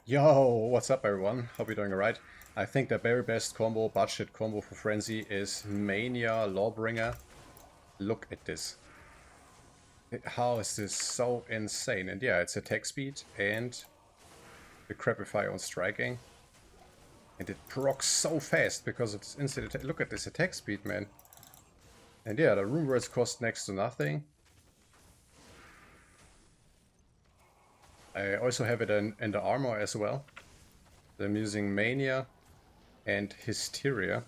Yo, what's up everyone? Hope you're doing alright. I think the very best combo, budget combo for Frenzy is Mania Lawbringer. Look at this. How is this so insane? And yeah, it's attack speed and the Crapify on striking. And it procs so fast because of this instant attack. Look at this attack speed, man. And yeah, the rune words cost next to nothing. I also have it in the armor as well. I'm using Mania and Hysteria.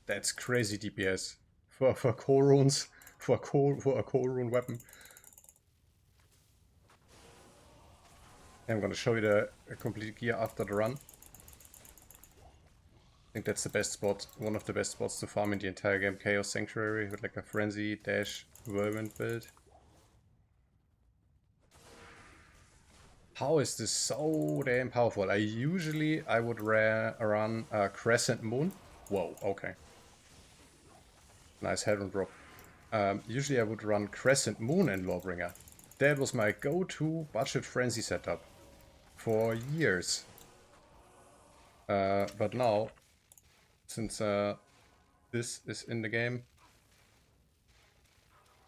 That's crazy DPS for core runes, for a core rune weapon. I'm gonna show you the complete gear after the run. I think that's the best spot, one of the best spots to farm in the entire game. Chaos Sanctuary with like a Frenzy dash whirlwind build. How is this so damn powerful? I would run Crescent Moon. Whoa, okay. Nice head and drop. Usually I would run Crescent Moon and Lawbringer. That was my go-to budget Frenzy setup for years. But now, since this is in the game,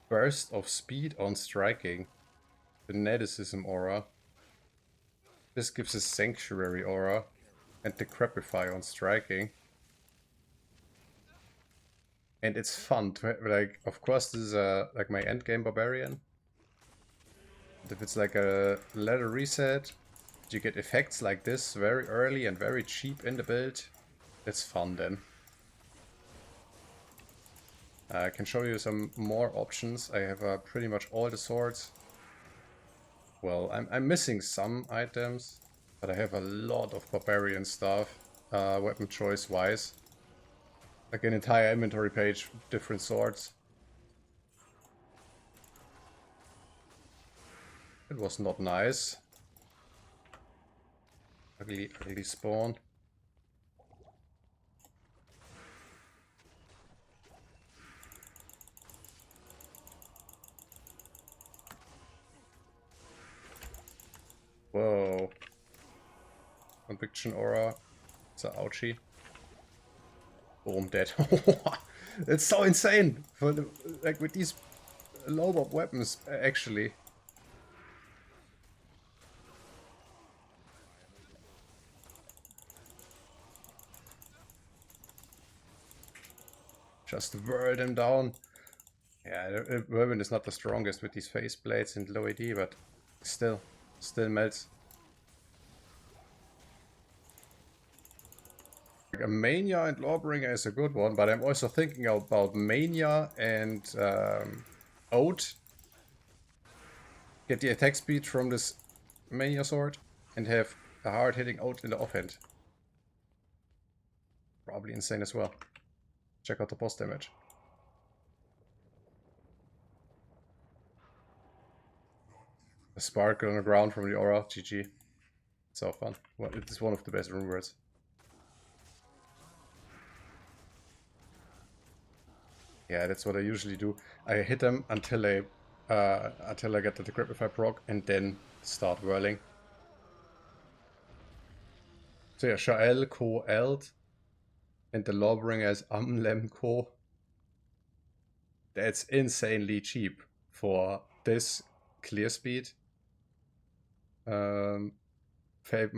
burst of speed on striking, fanaticism aura, this gives a sanctuary aura, and the crepify on striking. And it's fun to have, like, of course this is like my endgame barbarian. If it's like a ladder reset, you get effects like this very early and very cheap in the build. It's fun then. I can show you some more options. I have pretty much all the swords. Well, I'm missing some items, but I have a lot of barbarian stuff, weapon choice wise. Like an entire inventory page, different swords. It was not nice. Ugly spawn. Whoa. Conviction aura. It's a ouchie. Boom, dead. It's so insane! For the, like with these low bob weapons, actually. Just whirl them down. Yeah, Whirlwind is not the strongest with these face blades and low AD, but still melts. Like a Mania and Lawbringer is a good one, but I'm also thinking about Mania and Oath. Get the attack speed from this Mania sword and have a hard hitting Oath in the offhand. Probably insane as well. Check out the boss damage. A sparkle on the ground from the aura, GG. So fun. Well, it is one of the best rune words. Yeah, that's what I usually do. I hit them until I get the Decrepify proc and then start whirling. So yeah, Sha'el Ko Eld and the Lawbringer is Amlem Ko. That's insanely cheap for this clear speed. My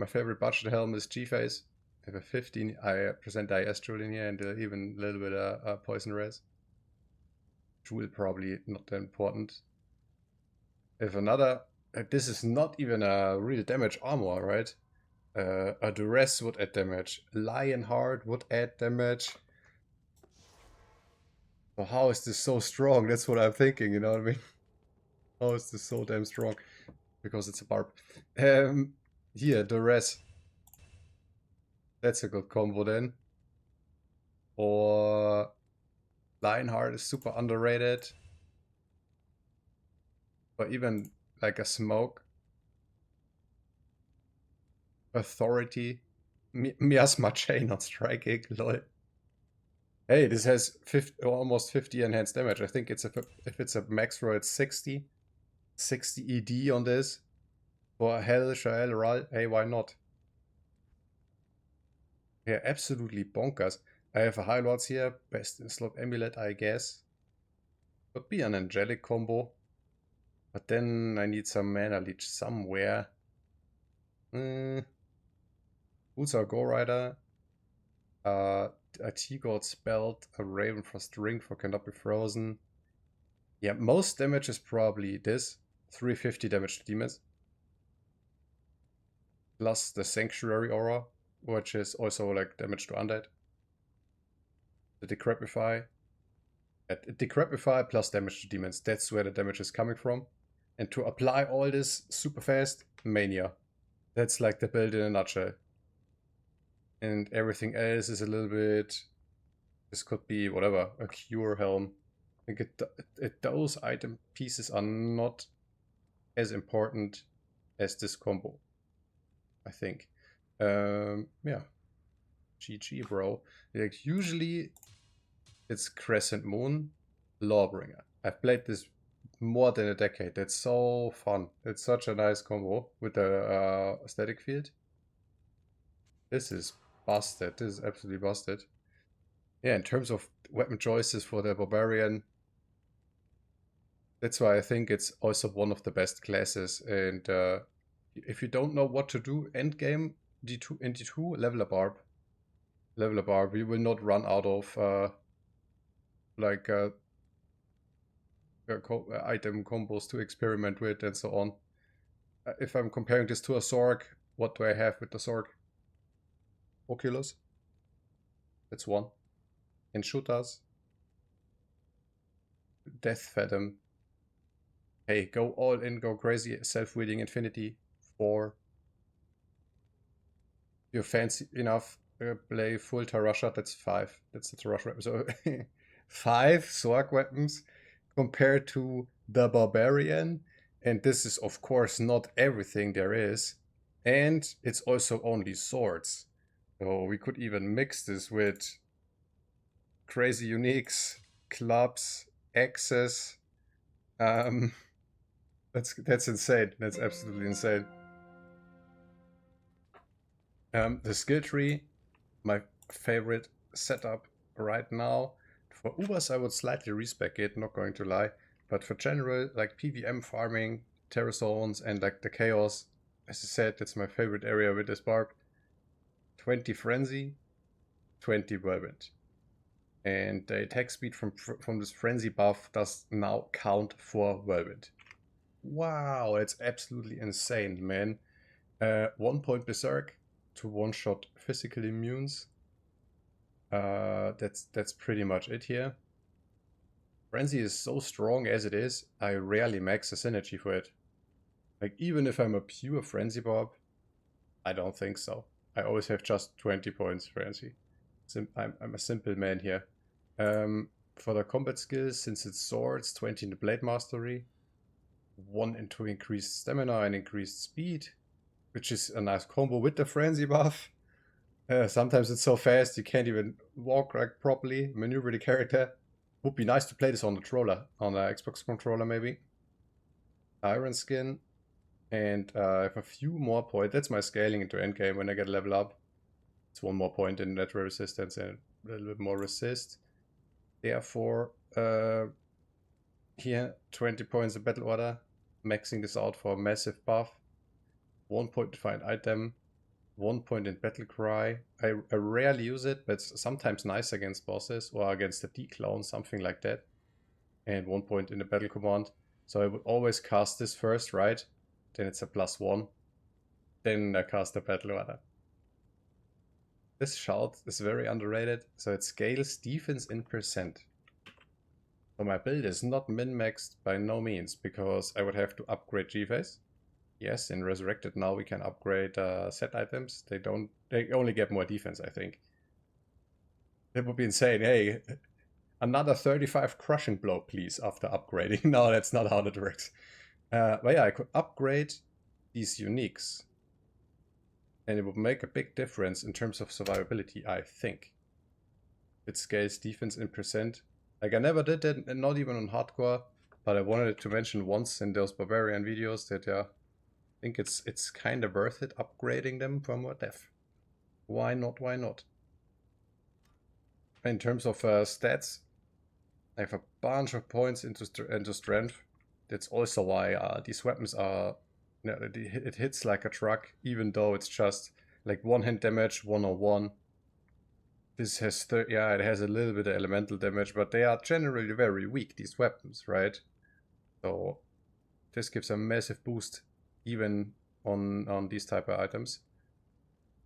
favorite budget helm is G-Phase. I have a 15% IS jewel in here and even a little bit of poison res. Jewel probably not that important. If another, this is not even a real damage armor, right? A duress would add damage. Lionheart would add damage. So how is this so strong? That's what I'm thinking, you know what I mean? How is this so damn strong? Because it's a barb. Here, duress. That's a good combo then. Or Lionheart is super underrated. Or even like a smoke. Authority. Miasma chain on striking, lol. Hey, this has 50, almost 50 enhanced damage. I think it's if it's a max roll, it's 60. 60 ED on this. For hell, shall, right? Hey, why not? Yeah, absolutely bonkers. I have a High Lords here. Best in slot amulet, I guess. Could be an angelic combo. But then I need some mana leech somewhere. Who's our Go Rider? A T-Gold spelled, a Raven for String for Cannot Be Frozen. Yeah, most damage is probably this. 350 damage to demons. Plus the Sanctuary Aura, which is also like damage to undead. The Decrepify. At Decrepify plus damage to demons. That's where the damage is coming from. And to apply all this super fast, Mania. That's like the build in a nutshell. And everything else is a little bit... This could be whatever, a Cure Helm. I think those item pieces are not as important as this combo, I think. Yeah. GG, bro. Like, usually it's Crescent Moon, Lawbringer. I've played this more than a decade. It's so fun. It's such a nice combo with the static field. This is busted. This is absolutely busted. Yeah, in terms of weapon choices for the Barbarian, that's why I think it's also one of the best classes. And if you don't know what to do, endgame D2 in D2, level a Barb. Level a Barb. You will not run out of like item combos to experiment with and so on. If I'm comparing this to a Sorg, what do I have with the Sorg? Oculus. That's one. And shooters. Death Fathom. Hey, go all in, go crazy. Self-wielding Infinity. 4. If you're fancy enough, play full Tarasha. That's 5. That's the Tarasha weapon. So 5 Sorg weapons compared to the Barbarian. And this is, of course, not everything there is. And it's also only swords. So we could even mix this with crazy uniques, clubs, axes. Um, that's insane. That's absolutely insane. The skill tree, my favorite setup right now. For Ubers, I would slightly respec it, not going to lie. But for general, like PVM farming, terror zones, and like the chaos, as I said, that's my favorite area with this Barb. 20 Frenzy, 20 Whirlwind. And the attack speed from this Frenzy buff does now count for Whirlwind. Wow, it's absolutely insane, man. 1 point Berserk to one-shot physical immunes. That's pretty much it here. Frenzy is so strong as it is, I rarely max the synergy for it. Like, even if I'm a pure Frenzy Bob, I don't think so. I always have just 20 points Frenzy. I'm a simple man here. For the combat skills, since it's swords, 20 in the Blade Mastery, 1 into increased stamina and increased speed, which is a nice combo with the Frenzy buff. Sometimes it's so fast you can't even walk like properly, maneuver the character. Would be nice to play this on the controller, on an Xbox controller maybe. Iron Skin, and I have a few more points. That's my scaling into endgame when I get level up. It's 1 more point in natural resistance and a little bit more resist. Therefore, here 20 points in battle order, maxing this out for a massive buff. 1 point to find item, 1 point in battle cry. I rarely use it, but it's sometimes nice against bosses or against the D-clone, something like that. And 1 point in the battle command. So I would always cast this first, right? Then it's a +1. Then I cast the battle order. This shout is very underrated, so it scales defense in %. So my build is not min-maxed by no means, because I would have to upgrade G-Phase. Yes, in Resurrected now we can upgrade set items. They only get more defense, I think. It would be insane. Hey, another 35 crushing blow, please, after upgrading. No, that's not how that works. But yeah, I could upgrade these uniques. And it would make a big difference in terms of survivability, I think. It scales defense in percent. Like I never did that, and not even on hardcore, but I wanted to mention once in those Barbarian videos that yeah, I think it's kind of worth it upgrading them from more def. Why not? Why not? In terms of stats, I have a bunch of points into strength. That's also why these weapons are, you know, it hits like a truck, even though it's just like one hit damage, 101. This has, yeah, it has a little bit of elemental damage, but they are generally very weak, these weapons, right? So this gives a massive boost even on these type of items.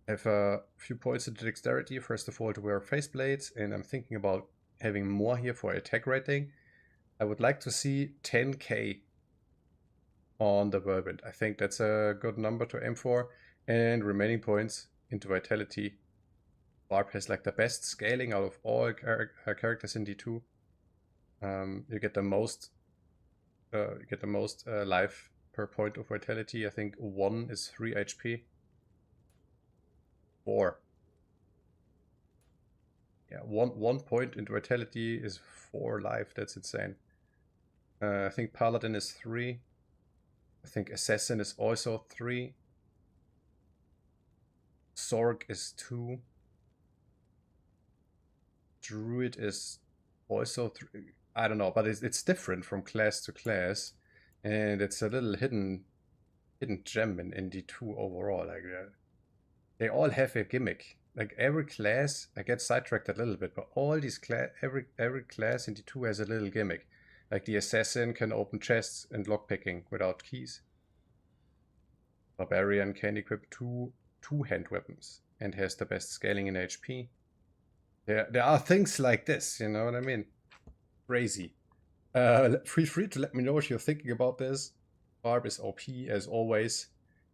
I have a few points into dexterity, first of all to wear faceplates, and I'm thinking about having more here for attack rating. I would like to see 10k on the whirlwind. I think that's a good number to aim for. And remaining points into vitality. Barb has like the best scaling out of all characters in D2. You get the most life per point of vitality. I think 1 is 3 HP. 4. Yeah, one point into vitality is 4 life. That's insane. I think Paladin is 3. I think Assassin is also 3. Sorg is 2. Druid is also 3. I don't know, but it's different from class to class. And it's a little hidden gem in D2 overall. Like they all have a gimmick. Like every class, I get sidetracked a little bit, but all these every class in D2 has a little gimmick. Like the assassin can open chests and lockpicking without keys. Barbarian can equip two-hand weapons and has the best scaling in HP. There are things like this, you know what I mean? Crazy. Feel free to let me know if you're thinking about this. Barb is OP as always,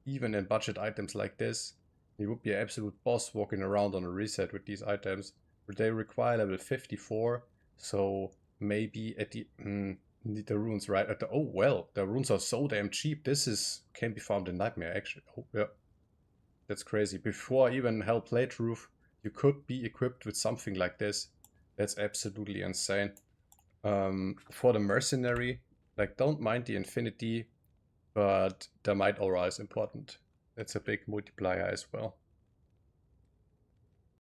even in budget items like this. He would be an absolute boss walking around on a reset with these items. They require level 54, so maybe at the need the runes right at the oh well, the runes are so damn cheap. This can be found in Nightmare actually. Oh yeah. That's crazy. Before even Hell playthrough, you could be equipped with something like this. That's absolutely insane. For the mercenary, like don't mind the infinity, but the might aura is important. That's a big multiplier as well.